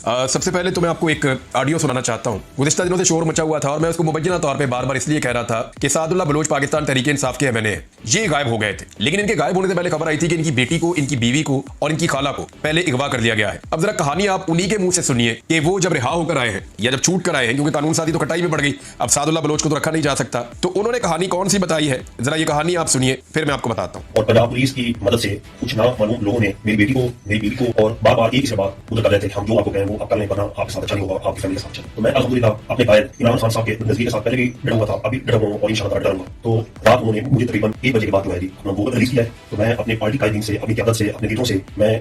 सबसे पहले तो मैं आपको एक ऑडियो सुनाना चाहता हूँ। गुज़िश्ता दिनों से शोर मचा हुआ था और मैं उसको मुबैना तौर पे बार बार इसलिए कह रहा था कि सादुल्लाह बलोच पाकिस्तान तहरीक-ए-इंसाफ के एमएनए हैं। ये गायब हो गए थे, लेकिन इनके गायब होने से पहले खबर आई थी कि इनकी बेटी को, इनकी बीवी को और इनकी खाला को पहले अगवा कर लिया गया है। अब जरा कहानी आप उन्हीं के मुंह से सुनिए कि वो जब रिहा होकर आए हैं या जब छूट कर आए हैं, क्योंकि कानून साजी तो कटाई में पड़ गई, अब सादुल्लाह बलोच को तो रखा नहीं जा सकता। तो उन्होंने कहानी कौन सी बताई है, जरा ये कहानी आप सुनिए, फिर मैं आपको बताता हूँ। और पंजाब पुलिस की मदद से कुछ नामालूम लोगों ने मेरी बेटी को, मेरी बीवी को और बार बार एक से बात उधर कर रहे थे, हम जो आपको कहें वो आप कर लें, वरना आपके साथ अच्छा नहीं होगा, आपकी फैमिली के साथ अच्छा। तो मैं अल्हम्दुलिल्लाह अपने कायद इमरान खान साहब के नजदीक के साथ पहले भी डरा हुआ था, अभी डरा हुआ और इंशाअल्लाह डरूंगा। तो रात उन्होंने मुझे तकरीबन 1 बजे के बाद जो है अपना वो रिलीज किया है। तो मैं अपने पार्टी कायदीन से, अपनी क़यादत से, अपने लीडरों से मैं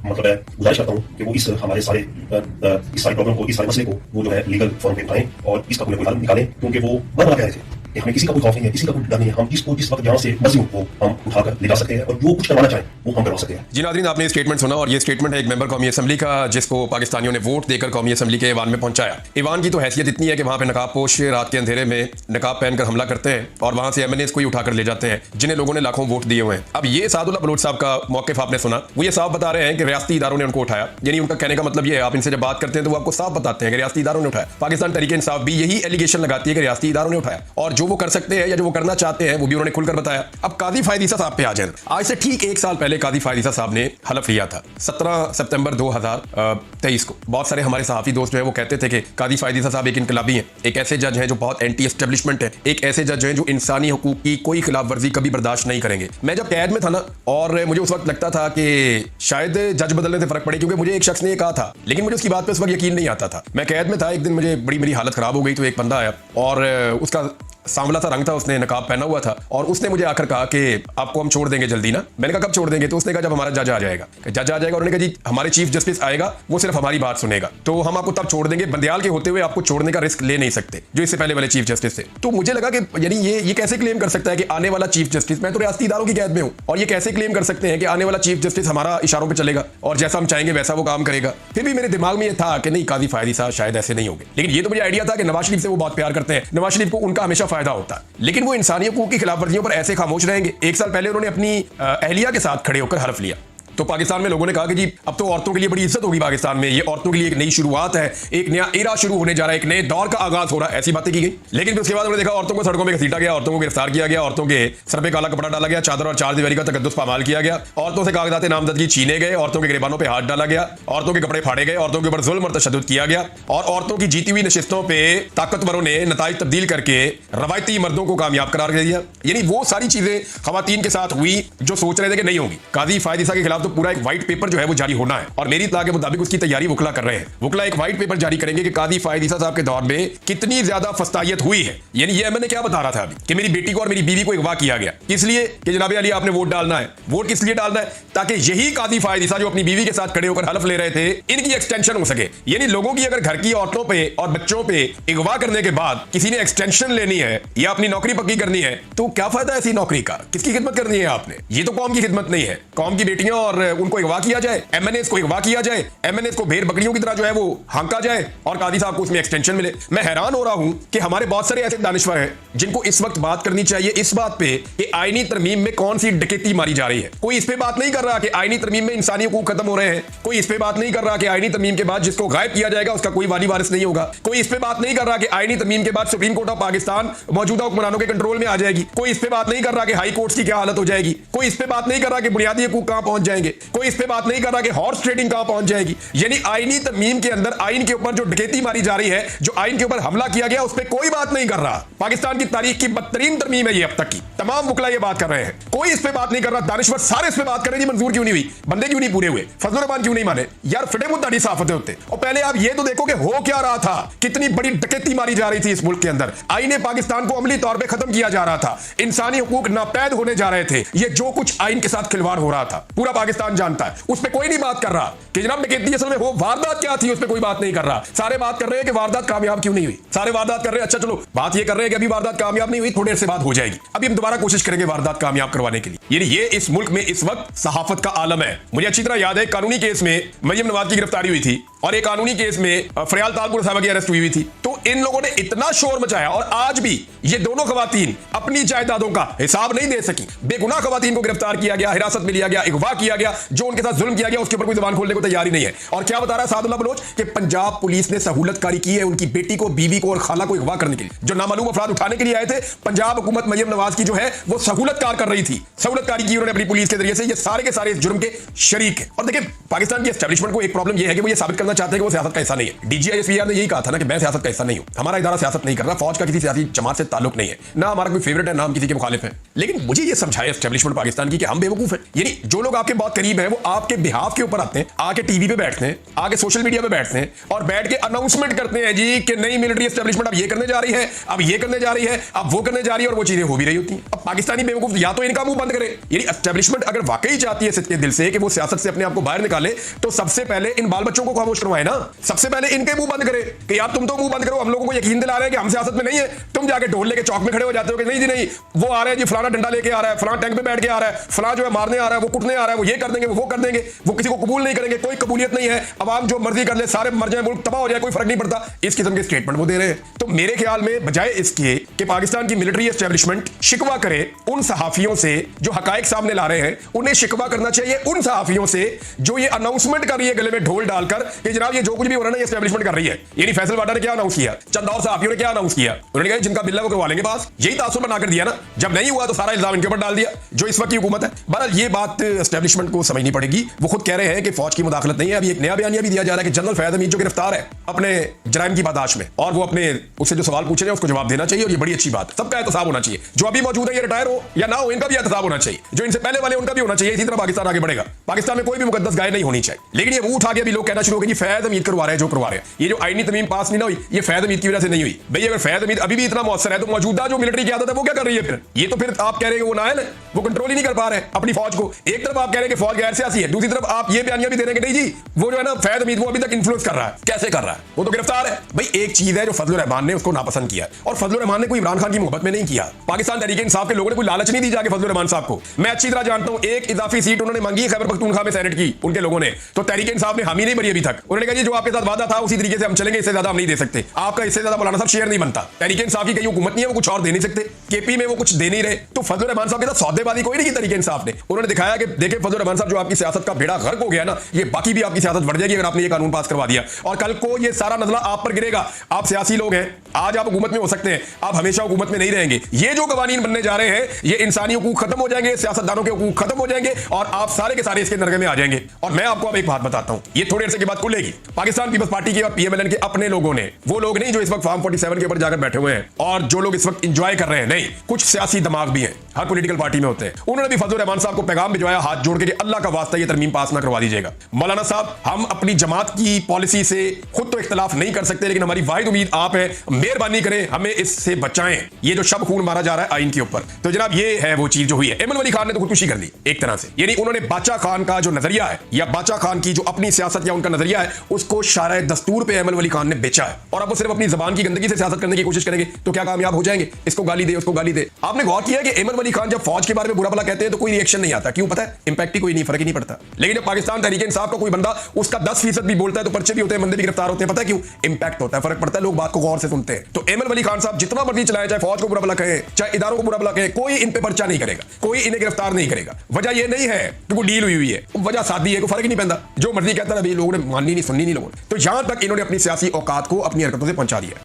मतलब गुजारिश करता हूँ कि वो इस हमारे सारे इस सारे प्रॉब्लम को, इस सारे मसले को वो जो है लीगल फॉर्म पे उठाएं और इसका कोई हल निकालें, क्योंकि वो बार-बार कह रहे थे कि हमें किसी का कोई खौफ नहीं है, किसी का कोई डर नहीं है, हम जिसको जिस वक्त जहाँ से मर्जी हो वो हम उठाकर ले जा सकते हैं और जो कुछ करवाना चाहें वो हम करवा सकते हैं। जी नाज़रीन, आपने स्टेटमेंट सुना और ये स्टेटमेंट है एक मेंबर कौमी असेंबली का, जिसको पाकिस्तानियों ने वोट देकर कौमी असेंबली के ईवान में पहुंचाया। ईवान की तो हैसियत इतनी है कि वहां पे नकाबपोश रात के अंधेरे में नकाब पहनकर हमला करते हैं और वहां से एमएनएस को ही उठाकर ले जाते हैं जिन्हें लोगों ने लाखों वोट दिए हुए हैं। अब ये सादुल्लाह बलोच साहब का मौक़िफ़ आपने सुना, वो ये साफ बता रहे हैं कि रियासती इदारों ने उनको उठाया। यानी उनका कहने का मतलब ये है, आप इनसे जब बात करते हैं तो वो आपको साफ बताते हैं कि रियासती इदारों ने उठाया। पाकिस्तान तहरीक-ए-इंसाफ भी यही एलिगेशन लगाती है कि रियासती इदारों ने उठाया, और जो वो कर सकते हैं या जो वो करना चाहते हैं वो भी उन्होंने खुलकर बताया। अब काजी फायद ईसा साहब पे आ जाए। आज से ठीक 1 साल पहले काजी फायद ईसा साहब ने हलफ लिया था, 17 सितंबर 2023 को। बहुत सारे हमारे सहाफ़ी दोस्त जो है वो कहते थे कि काजी फायद ईसा साहब एक इनकलाबी हैं, एक ऐसे जज हैं जो बहुत एंटी एस्टेब्लिशमेंट है, एक ऐसे जज हैं जो इंसानी हुकूक की कोई खिलाफ वर्जी कभी बर्दाश्त नहीं करेंगे। मैं जब कैद में था ना, और मुझे उस वक्त लगता था कि शायद जज बदलने से फर्क पड़े, क्योंकि मुझे एक शख्स ने कहा था, लेकिन मुझे उसकी बात पे उस वक्त यकीन नहीं आता था। मैं कैद में था, एक दिन मुझे बड़ी मेरी हालत खराब हो गई, तो एक बंदा आया और उसका सांवला सा रंग था, उसने नकाब पहना हुआ था और उसने मुझे आकर कहा कि आपको हम छोड़ देंगे जल्दी ना। मैंने कहा कब छोड़ देंगे? तो उसने कहा जब हमारा जज आ जाएगा। जज आ जाएगा, उन्होंने कहा जी हमारे चीफ जस्टिस आएगा, वो सिर्फ हमारी बात सुनेगा, तो हम आपको तब छोड़ देंगे, बंदियाल के होते हुए आपको छोड़ने का रिस्क ले नहीं सकते, जो इससे पहले वाले चीफ जस्टिस थे। तो मुझे लगा कि यानी ये कैसे क्लेम कर सकता है कि आने वाला चीफ जस्टिस, मैं तो रियासती इदारों की कैद में हूं, और ये कैसे क्लेम कर सकते हैं कि आने वाला चीफ जस्टिस हमारा इशारों पर चलेगा और जैसा हम चाहेंगे वैसा वो काम करेगा। फिर भी मेरे दिमाग में ये था कि नहीं, काजी फायद ईसा शायद ऐसे नहीं होंगे, लेकिन ये तो मुझे आइडिया था कि नवाज शरीफ से वो बहुत प्यार करते हैं, नवाज शरीफ को उनका हमेशा फायदा होता है, लेकिन वो इंसानी हुकूक की खिलाफ वर्जियों पर ऐसे खामोश रहेंगे। 1 साल पहले उन्होंने अपनी अहलिया के साथ खड़े होकर हलफ लिया, तो पाकिस्तान में लोगों ने कहा कि जी अब तो औरतों के लिए बड़ी इज्जत होगी पाकिस्तान में, ये औरतों के लिए एक नई शुरुआत है, एक नया एरा शुरू होने जा रहा है, एक नए दौर का आगाज हो रहा है, ऐसी बातें की गई। लेकिन उसके बाद उन्होंने देखा औरतों को सड़कों में घसीटा गया, औरतों को गिरफ्तार किया गया, औरतों के सर पे काला कपड़ा डाला गया, चादर और चार दीवारी का तकद्दुस पामाल किया गया, औरतों से कागजात नामजदगी छीने गए, औरतों के गिरबानों पर हाथ डाला गया, औरतों के कपड़े फाड़े गए, औरतों के ऊपर जुल्म और तशद्दुद किया गया, और औरतों की जीती हुई नशिस्तों पर ताकतवरों ने नताइज तब्दील करके रवायती मर्दों को कामयाब करार दे दिया। यानी वो सारी चीजें खवातीन के साथ हुई जो सोच रहे थे कि नहीं होगी। काजी फायद ईसा के खिलाफ तो पूरा एक व्हाइट पेपर जो है वो जारी होना है, और मेरी इत्तला के मुताबिक उसकी तैयारी वुकला कर रहे हैं। वुकला एक व्हाइट पेपर जारी करेंगे कि काजी फायद ईसा साहब के दौर में कितनी ज्यादा फस्तायत हुई है। यानी ये मैंने क्या बता रहा था अभी कि मेरी बेटी को और मेरी बीवी को अगवा किया गया, इसलिए कि जनाब अली आपने वोट डालना है। वोट किस लिए डालना है? ताकि यही काजी फायद ईसा जो अपनी बीवी के साथ खड़े होकर हलफ ले रहे थे, इनकी एक्सटेंशन हो सके। यानी लोगों की अगर घर की औरतों पे और बच्चों पे अगवा करने के बाद किसी ने एक्सटेंशन लेनी है या अपनी नौकरी पक्की करनी है, तो क्या फायदा ऐसी नौकरी का? किसकी खिदमत करनी है आपने? ये तो कौम की खिदमत नहीं है। कौम की बेटियां और उनको अगवा किया जाए, एमएनएस को अगवा किया जाए, एमएनएस को भेड़ बकरियों की तरह जो है वो हांका जाए और काजी साहब को उसमें एक्सटेंशन मिले। मैं हैरान हो रहा हूं कि हमारे बहुत सारे ऐसे दानिश्वर हैं जिनको इस वक्त बात करनी चाहिए इस बात पे कि आईनी तरमीम में कौन सी डकैती मारी जा रही है। कोई इस पे बात नहीं कर रहा कि आईनी तरमीम में इंसानी हुकूक खत्म हो रहे हैं। कोई इस पे बात नहीं कर रहा कि आईनी तरमीम के बाद जिसको गायब किया जाएगा उसका कोई वाली वारिस नहीं होगा। कोई इस पे बात नहीं कर रहा कि आईनी तरमीम के बाद सुप्रीम कोर्ट ऑफ पाकिस्तान मौजूदा हुक्मरानों के कंट्रोल में आ जाएगी। कोई इस पे बात नहीं कर रहा कि हाई कोर्ट की क्या हालत हो जाएगी। कोई इस पे बात नहीं कर रहा कि बुनियादी हुकूक कहां पहुंच जाएंगे। कोई इस पे बात नहीं कर रहा कि हॉर्स ट्रेडिंग कहां पहुंच जाएगी। यानी आईनी तरमीम के अंदर आइन के ऊपर जो डकैती मारी जा रही है, जो आइन के ऊपर हमला किया गया, उस पर कोई बात नहीं कर रहा। पाकिस्तान की तारीख की बदतरीन तरमीम है ये अब तक की। तमाम वकला ये बात कर रहे हैं, कोई इस पे बात नहीं कर रहा। दानिश्वर सारे इस पे बात कर रहे हैं, मंजूर क्यों नहीं हुई? बंदे क्यों नहीं पूरे हुए? फजल रहमान क्यों नहीं माने? यार फिटे मुद्दा साफ होते होते। और पहले आप ये तो देखो कि हो क्या रहा था, कितनी बड़ी डकैती मारी जा रही थी इस मुल्क के अंदर। आईने पाकिस्तान को अमली तौर पर खत्म किया जा रहा था, इंसानी हुकूक नापैद होने जा रहे थे। ये जो कुछ आइन के साथ खिलवाड़ हो रहा था पूरा पाकिस्तान जानता है, उस पर कोई नहीं बात कर रहा कि जनाब डकैती असल में हो वारदात क्या थी, उस पर कोई बात नहीं कर रहा। सारे बात कर रहे हैं कि वारदात कामयाब क्यों नहीं हुई। सारे वारदात कर रहे हैं, अच्छा चलो बात ये कर रहे हैं कि अभी वारदात कामयाब नहीं हुई, थोड़ी देर से बात हो जाएगी, अभी हम दोबारा कोशिश करेंगे वारदात कामयाब करवाने के लिए। यानी ये इस मुल्क में इस वक्त सहाफत का आलम है। मुझे अच्छी तरह याद है कानूनी केस में मरियम नवाज की गिरफ्तारी हुई थी और एक कानूनी केस में फरियाल तालपुर साहब की अरेस्ट हुई थी। तो इन लोगों ने इतना शोर मचाया और आज भी ये दोनों खवातीन अपनी जायदादों का हिसाब नहीं दे सकी। बेगुनाह खवातीन को गिरफ्तार किया गया, हिरासत में लिया गया, अगवा किया गया, जो उनके साथ जुल्म किया गया उसके ऊपर कोई जुबान खोलने को तैयार ही नहीं है। और क्या बता रहा है सादुल्लाह बलोच कि पंजाब पुलिस ने सहूलतकारी की है उनकी बेटी को, बीवी को और खाला को अगवा करने के लिए। जो नामालूम अफराद उठाने के लिए आए थे, पंजाब हुकूमत मरियम नवाज की जो है वो सहूलतकार कर रही थी, सहूलतकारी की उन्होंने अपनी पुलिस के जरिए से। ये सारे के सारे इस जुर्म के शरीक है। और देखिए पाकिस्तान की एस्टेब्लिशमेंट को एक प्रॉब्लम यह है कि वो ये साबित करना चाहते हैं कि वो सियासत का हिस्सा नहीं है। डीजीआईएसपीआर ने यही कहा था ना कि मैं सियासत का हिस्सा नहीं हूं, हमारा इदारा सियासत नहीं कर रहा, फौज का किसी सियासी जमात से ताल्लुक नहीं है, ना हमारा कोई फेवरेट है ना हम किसी के मुखालिफ है। लेकिन मुझे ये समझाया एस्टेब्लिशमेंट पाकिस्तान की कि हम बेवकूफ हैं। यानी जो लोग आपके बहुत करीब है वो आपके बिहाफ के ऊपर आते हैं, आके टीवी पे बैठते हैं, आके सोशल मीडिया पे बैठते हैं और बैठ के अनाउंसमेंट करते हैं जी कि नई मिलिट्री एस्टेब्लिशमेंट अब ये करने जा रही है, अब ये करने जा रही है, अब वो करने जा रही है, और वो चीजें हो भी रही होती हैं। अब पाकिस्तानी बेवकूफ या तो इनका मुंह बंद करे, यानी एस्टेब्लिशमेंट अगर वाकई चाहती है सच्चे दिल से कि वो सियासत से अपने आप को बाहर निकाले तो सबसे पहले इन बाल बच्चों को खामोश करवाए ना, सबसे पहले इनके मुंह बंद करे कि यार तुम तो मुंह बंद करो, हम लोगों को यकीन दिला रहे हैं कि हम सियासत में नहीं है। तुम जाके ढोल लेके चौक में खड़े हो जाते हो कि नहीं जी नहीं, वो आ रहे हैं जी, फलाना डंडा लेके आ रहा है, फलाना टैंक पे बैठ के आ रहा है, फलाना जो है मारने आ रहा है, वो कुटने आ रहा है, वो ये कर देंगे, वो कर देंगे, वो किसी को कबूल नहीं करेंगे, कोई कबूलियत नहीं है, अवाम जो मर्जी कर ले, सारे मर जाए, मुल्क तबाह हो जाए, कोई फर्क नहीं पड़ता। इस किस्म के स्टेटमेंट वो दे रहे हैं। तो मेरे ख्याल में बजाय इसके कि पाकिस्तान की मिलिट्री एस्टेब्लिशमेंट शिकवा करे उन सहाफियों से जो हकायक सामने ला रहे हैं, उन्हें शिकवा करना चाहिए उन सहाफियों से जो ये अनाउंसमेंट कर रही है गले में ढोल डालकर कि जनाब ये जो कुछ भी हो रहा है ये एस्टेब्लिशमेंट कर रही है। यानी फैसल वाडा ने क्या अनाउंस किया, चंद और सहाफियों ने क्या अनाउंस किया, उन्होंने कहा जिनका बिल है वो करवा लेंगे पास। यही तासुर बनाकर दिया ना, जब नहीं हुआ तो सारा इल्जाम इनके ऊपर डाल दिया जो इस वक्त की हुकूमत है। बहरहाल ये बात एस्टेब्लिशमेंट को समझनी पड़ेगी। वो खुद कह रहे हैं कि फौज की मुदाखलत नहीं है। अभी एक नया बयानिया भी दिया जा रहा है कि जनरल फैद हमीद जो गिरफ्तार है अपने जराइम की पादाश में, और वो अपने उससे जो सवाल पूछे हैं उसको जवाब देना चाहिए, और ये बड़ी अच्छी बात है। सबका एहतसाब होना चाहिए, जो अभी मौजूद है ये रिटायर हो या ना हो, इनका भी एहतसाब होना चाहिए, जो इनसे पहले वाले उनका भी होना चाहिए। इसी तरह पाकिस्तान आगे बढ़ेगा। पाकिस्तान में कोई भी मुकद्दस गाय नहीं होनी चाहिए। लेकिन ये मुंह उठा के अभी लोग कहना शुरू हो गए कि फैद हमीद करवा रहे हैं जो करवा रहे हैं, ये जो आईनी तमीम पास नहीं ना हुई ये फैद हमीद की वजह से नहीं हुई। भाई अगर फैद हमीद अभी भी इतना मौसर है तो मौजूदा जो मिलिट्री की आदत है वो क्या कर रही है फिर? ये तो फिर आप कह रहे हैं वो नायल है, वो कंट्रोल ही नहीं कर पा रहे अपनी फौज को। एक तरफ आप कह रहे हैं कि फौज गैर सियासी है, दूसरी तरफ आप ये बयानियां भी दे रहे हैं कि नहीं जी वो जो है ना फैद हमीद वो अभी तक इन्फ्लुएंस कर रहा है। कैसे कर रहा है? वो तो गिरफ्तार है। भाई एक चीज है जो फजलुर रहमान ने उसको नापसंद किया, और फजलुर रहमान ने कोई इमरान खान की मोहब्बत में नहीं किया। पाकिस्तान तहरीक इंसाफ के लोगों ने कोई लालच नहीं दी जाके फजलुर रहमान साहब को। मैं अच्छी तरह जानता हूं, एक इजाफी सीट उन्होंने मांगी खैबर पख्तूनख्वा में सेनेट की उनके लोगों ने, तो तहरीक इंसाफ ने हामी नहीं भरी अभी तक। उन्होंने कहा जो आपके साथ वादा था उसी तरीके से हम चलेंगे, इससे ज्यादा हम नहीं दे सकते, आपका इससे ज्यादा मौलाना साहब शेयर नहीं बनता। तहरीक इंसाफ की कहीं हुकूमत नहीं है, वो कुछ और दे नहीं सकते, केपी में वो कुछ दे नहीं रहे। तो फजलुर रहमान साहब के साथ सौदेबाजी कोई नहीं की तहरीक इंसाफ ने। उन्होंने दिखाया कि देखिए फजलुर रहमान साहब जो आपकी सियासत का बेड़ा गर्क हो गया ना, ये बाकी भी आपकी सियासत बढ़ जाएगी अगर आपने ये कानून पास करवा दिया, और कल को ये सारा नजला आप पर गिरेगा। आप सियासी लोग हैं, आज आप हुकूमत में हो सकते हैं, आप हमेशा हुकूमत में नहीं रहेंगे। ये जो कवानीन बनने जा रहे हैं ये इंसानी हुकूक खत्म हो जाएंगे, सियासतदानों के हुकूक खत्म हो जाएंगे, और आप सारे के सारे इसके नरगे में आ जाएंगे। और मैं आपको अब एक बात बताता हूं, ये थोड़ी देर के बाद खुलेगी। पाकिस्तान पीपल्स पार्टी के और पीएमएलएन के अपने लोगों ने, वो लोग नहीं जो इस वक्त फार्म 47 के ऊपर जाकर बैठे हुए हैं और जो लोग इस वक्त एंजॉय कर रहे हैं, नहीं, कुछ सियासी दिमाग भी हैं, हर पॉलिटिकल पार्टी में होते हैं। उन्होंने भी फजलुर रहमान साहब को पैगाम भिजवाया हाथ जोड़ के कि अल्लाह का वास्ता ये तरमीम पास ना करवा दीजिएगा। मौलाना साहब हम अपनी जमात की पॉलिसी से खुद तो इख्तलाफ नहीं कर सकते, लेकिन हमारी वाहिद उम्मीद आप है, मेहरबानी करें हमें इससे बचाएं, ये जो शब खून मारा जा रहा है आइन के ऊपर। तो जनाब ये है वो चीज जो हुई है। एमन वली खान ने तो खुदकुशी कर दी एक तरह से, यानी उन्होंने बादशाह खान का जो नजरिया है या बादशाह खान की जो अपनी सियासत या उनका नजरिया है उसको शारा दस्तूर पे एमन वली खान ने बेचा है, और अब वो सिर्फ अपनी जबान की गंदगी से सियासत करने की कोशिश करेंगे तो क्या कामयाब हो जाएंगे? इसको गाली दे उसको गाली दे। आपने गौर किया कि एमन वली खान जब फौज के बारे में बुरा भला कहते हैं तो कोई रिएक्शन नहीं आता, क्यों पता है? इंपैक्ट ही कोई नहीं, फर्क ही नहीं पड़ता। लेकिन जब पाकिस्तान तहरीक इंसाफ का कोई बंदा उसका 10% भी बोलता है तो पर्चे भी होते हैं, बंदे भी गिरफ्तार होते हैं, पता है क्यों? इंपैक्ट होता है, फर्क पड़ता है, लोग बात को गौर से सुनते हैं। तो एमन वली खान साहब जितना मर्जी चलाए, चाहे फौज को बुरा भला कहे, चाहे इदारों को बुरा भला कहे, कोई इन पे पर्चा नहीं करेगा, कोई इन्हें गिरफ्तार नहीं करेगा। वजह यह नहीं है कि वो डील हुई है, वजह सादी है, कोई फर्क ही नहीं पैदा, जो मर्जी कहता है, लोगों ने माननी नहीं सुननी नहीं लोगों ने। तो यहां तक इन्होंने अपनी सियासी औकात को अपनी हरकतों से पहुंचा दिया।